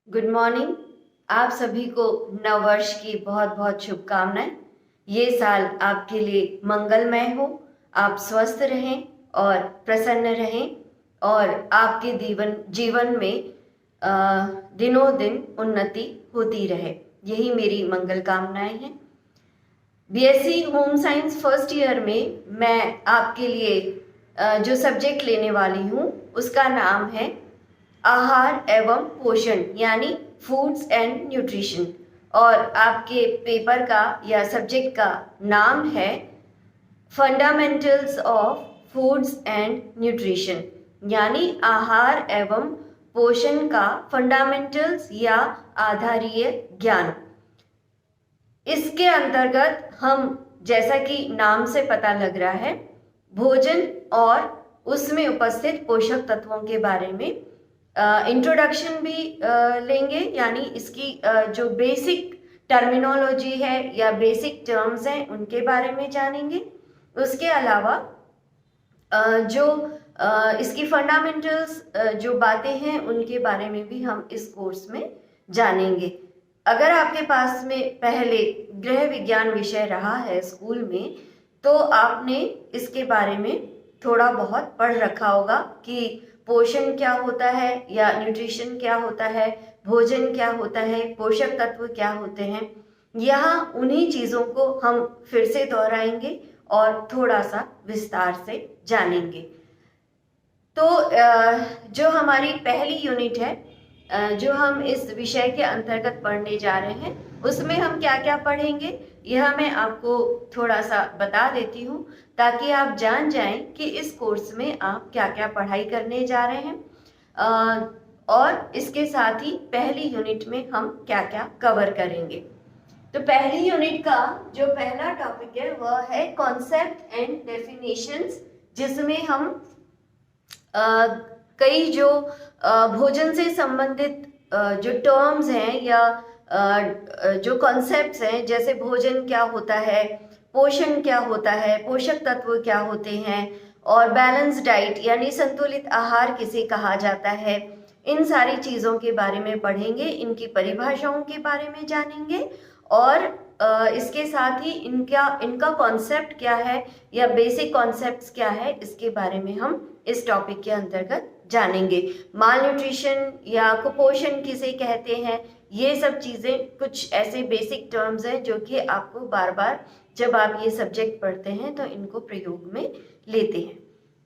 Good morning. आप सभी को नव वर्ष की बहुत बहुत शुभकामनाएं। ये साल आपके लिए मंगलमय हो। आप स्वस्थ रहें और प्रसन्न रहें और आपके जीवन में दिनों दिन उन्नति होती रहे। यही मेरी मंगल कामनाएं हैं। BSc home science first year में मैं आपके लिए जो सब्जेक्ट लेने वाली हूँ उसका नाम है आहार एवं पोषण, यानी फूड्स एंड न्यूट्रिशन। और आपके पेपर का या सब्जेक्ट का नाम है fundamentals of foods and nutrition, यानी आहार एवं पोषण का फंडामेंटल्स या आधारीय ज्ञान। इसके अंतर्गत हम, जैसा कि नाम से पता लग रहा है, भोजन और उसमें उपस्थित पोषक तत्वों के बारे में इंट्रोडक्शन भी लेंगे, यानी इसकी जो बेसिक टर्मिनोलॉजी है या बेसिक टर्म्स हैं उनके बारे में जानेंगे। उसके अलावा जो इसकी फंडामेंटल्स जो बातें हैं उनके बारे में भी हम इस कोर्स में जानेंगे। अगर आपके पास में पहले गृह विज्ञान विषय रहा है स्कूल में, तो आपने इसके बारे में थोड़ा बहुत पढ़ रखा होगा कि पोषण क्या होता है या न्यूट्रिशन क्या होता है, भोजन क्या होता है, पोषक तत्व क्या होते हैं। यहाँ उन्हीं चीज़ों को हम फिर से दोहराएंगे और थोड़ा सा विस्तार से जानेंगे। तो जो हमारी पहली यूनिट है, जो हम इस विषय के अंतर्गत पढ़ने जा रहे हैं, उसमें हम क्या क्या पढ़ेंगे यह मैं आपको थोड़ा सा बता देती हूँ, ताकि आप जान जाएं कि इस कोर्स में आप क्या क्या पढ़ाई करने जा रहे हैं और इसके साथ ही पहली यूनिट में हम क्या क्या कवर करेंगे। तो पहली यूनिट का जो पहला टॉपिक है वह है कॉन्सेप्ट एंड डेफिनेशंस, जिसमें हम कई जो भोजन से संबंधित जो टर्म्स हैं या जो कॉन्सेप्ट्स हैं, जैसे भोजन क्या होता है, पोषण क्या होता है, पोषक तत्व क्या होते हैं, और बैलेंस डाइट यानी संतुलित आहार किसे कहा जाता है, इन सारी चीज़ों के बारे में पढ़ेंगे, इनकी परिभाषाओं के बारे में जानेंगे और इसके साथ ही इनका कॉन्सेप्ट क्या है या बेसिक कॉन्सेप्ट्स क्या है, इसके बारे में हम इस टॉपिक के अंतर्गत जानेंगे। माल न्यूट्रिशन या कुपोषण किसे कहते हैं, ये सब चीज़ें कुछ ऐसे बेसिक टर्म्स हैं जो कि आपको बार बार जब आप ये सब्जेक्ट पढ़ते हैं तो इनको प्रयोग में लेते हैं।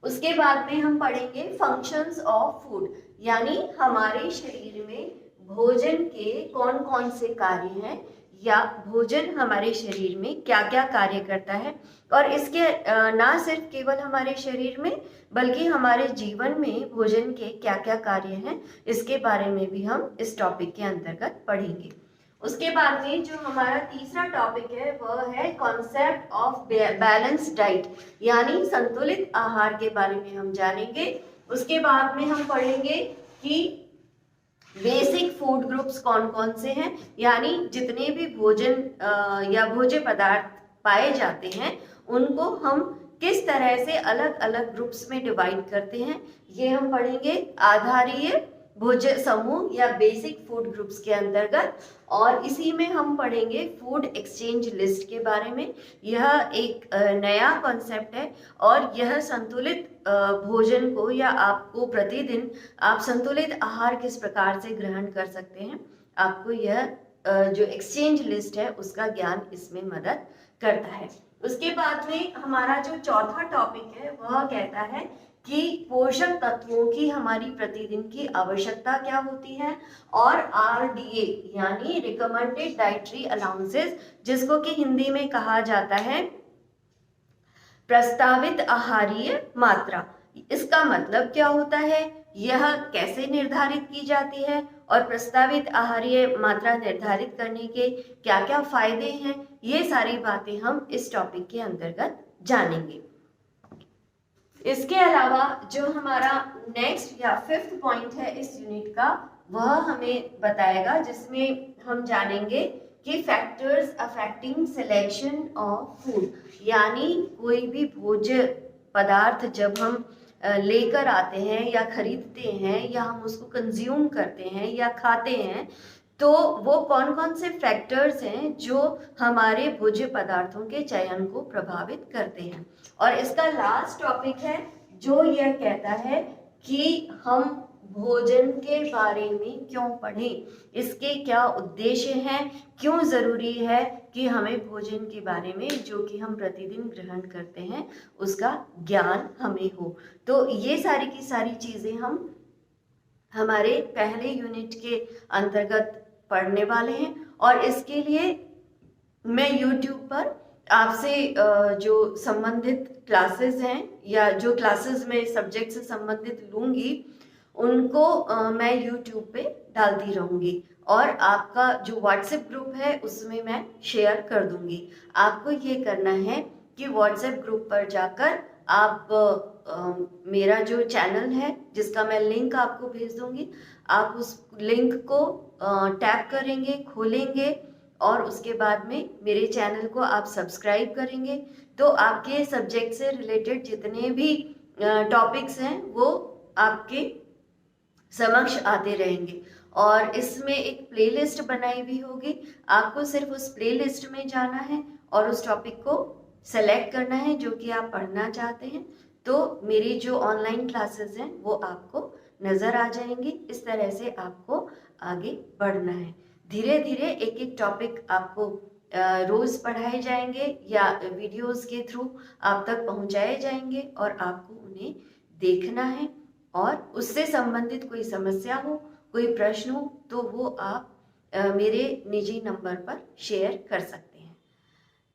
उसके बाद में हम पढ़ेंगे फंक्शंस ऑफ फूड, यानी हमारे शरीर में भोजन के कौन कौन से कार्य हैं या भोजन हमारे शरीर में क्या क्या कार्य करता है, और इसके ना सिर्फ केवल हमारे शरीर में बल्कि हमारे जीवन में भोजन के क्या क्या कार्य हैं, इसके बारे में भी हम इस टॉपिक के अंतर्गत पढ़ेंगे। उसके बाद में जो हमारा तीसरा टॉपिक है वह है कॉन्सेप्ट ऑफ बैलेंस डाइट, यानी संतुलित आहार के बारे में हम जानेंगे। उसके बाद में हम पढ़ेंगे कि बेसिक फूड ग्रुप्स कौन कौन से हैं, यानी जितने भी भोजन या भोज्य पदार्थ पाए जाते हैं उनको हम किस तरह से अलग अलग ग्रुप्स में डिवाइड करते हैं, ये हम पढ़ेंगे आधारीय भोज्य समूह या बेसिक फूड ग्रुप्स के अंतर्गत। और इसी में हम पढ़ेंगे फूड एक्सचेंज लिस्ट के बारे में। यह एक नया कॉन्सेप्ट है और यह संतुलित भोजन को या आपको प्रतिदिन आप संतुलित आहार किस प्रकार से ग्रहण कर सकते हैं, आपको यह जो एक्सचेंज लिस्ट है उसका ज्ञान इसमें मदद करता है। उसके बाद में हमारा जो चौथा टॉपिक है वह कहता है कि पोषक तत्वों की हमारी प्रतिदिन की आवश्यकता क्या होती है, और RDA यानी रिकमेंडेड डाइटरी अलाउंसेस, जिसको कि हिंदी में कहा जाता है प्रस्तावित आहारीय मात्रा। इसका मतलब क्या होता है, यह कैसे निर्धारित की जाती है और प्रस्तावित आहारीय मात्रा निर्धारित करने के क्या क्या फायदे हैं, ये सारी बातें हम इस टॉपिक के अंतर्गत जानेंगे। इसके अलावा जो हमारा नेक्स्ट या फिफ्थ पॉइंट है इस यूनिट का, वह हमें बताएगा, जिसमें हम जानेंगे कि factors affecting selection of food, यानी कोई भी भोज्य पदार्थ जब हम लेकर आते हैं या खरीदते हैं या हम उसको कंज्यूम करते हैं या खाते हैं, तो वो कौन कौन से फैक्टर्स हैं जो हमारे भोज्य पदार्थों के चयन को प्रभावित करते हैं। और इसका लास्ट टॉपिक है जो यह कहता है कि हम भोजन के बारे में क्यों पढ़ें, इसके क्या उद्देश्य हैं, क्यों ज़रूरी है कि हमें भोजन के बारे में जो कि हम प्रतिदिन ग्रहण करते हैं उसका ज्ञान हमें हो। तो ये सारी की सारी चीज़ें हम हमारे पहले यूनिट के अंतर्गत पढ़ने वाले हैं। और इसके लिए मैं YouTube पर आपसे जो संबंधित क्लासेस हैं या जो क्लासेस में सब्जेक्ट से संबंधित लूँगी उनको मैं YouTube पे डालती रहूँगी और आपका जो WhatsApp ग्रुप है उसमें मैं शेयर कर दूँगी। आपको ये करना है कि WhatsApp ग्रुप पर जाकर आप मेरा जो चैनल है जिसका मैं लिंक आपको भेज दूँगी, आप उस लिंक को टैप करेंगे, खोलेंगे और उसके बाद में मेरे चैनल को आप सब्सक्राइब करेंगे तो आपके सब्जेक्ट से रिलेटेड जितने भी टॉपिक्स हैं वो आपके समक्ष आते रहेंगे। और इसमें एक प्लेलिस्ट बनाई भी होगी, आपको सिर्फ उस प्लेलिस्ट में जाना है और उस टॉपिक को सेलेक्ट करना है जो कि आप पढ़ना चाहते हैं, तो मेरी जो ऑनलाइन क्लासेस हैं वो आपको नज़र आ जाएंगी। इस तरह से आपको आगे बढ़ना है। धीरे धीरे एक एक टॉपिक आपको रोज़ पढ़ाए जाएंगे या वीडियोस के थ्रू आप तक पहुंचाए जाएंगे और आपको उन्हें देखना है। और उससे संबंधित कोई समस्या हो, कोई प्रश्न हो तो वो आप मेरे निजी नंबर पर शेयर कर सकते हैं।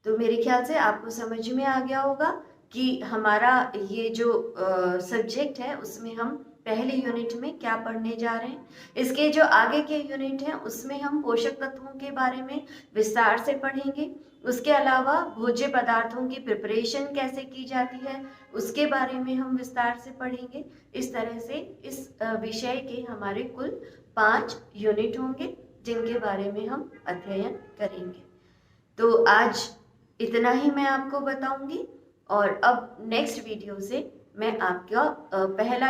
तो मेरे ख्याल से आपको समझ में आ गया होगा कि हमारा ये जो सब्जेक्ट है उसमें हम पहले यूनिट में क्या पढ़ने जा रहे हैं। इसके जो आगे के यूनिट हैं उसमें हम पोषक तत्वों के बारे में विस्तार से पढ़ेंगे। उसके अलावा भोज्य पदार्थों की प्रिपरेशन कैसे की जाती है उसके बारे में हम विस्तार से पढ़ेंगे। इस तरह से इस विषय के हमारे कुल 5 यूनिट होंगे जिनके बारे में हम अध्ययन करेंगे। तो आज इतना ही मैं आपको बताऊंगी और अब नेक्स्ट वीडियो से मैं आपका पहला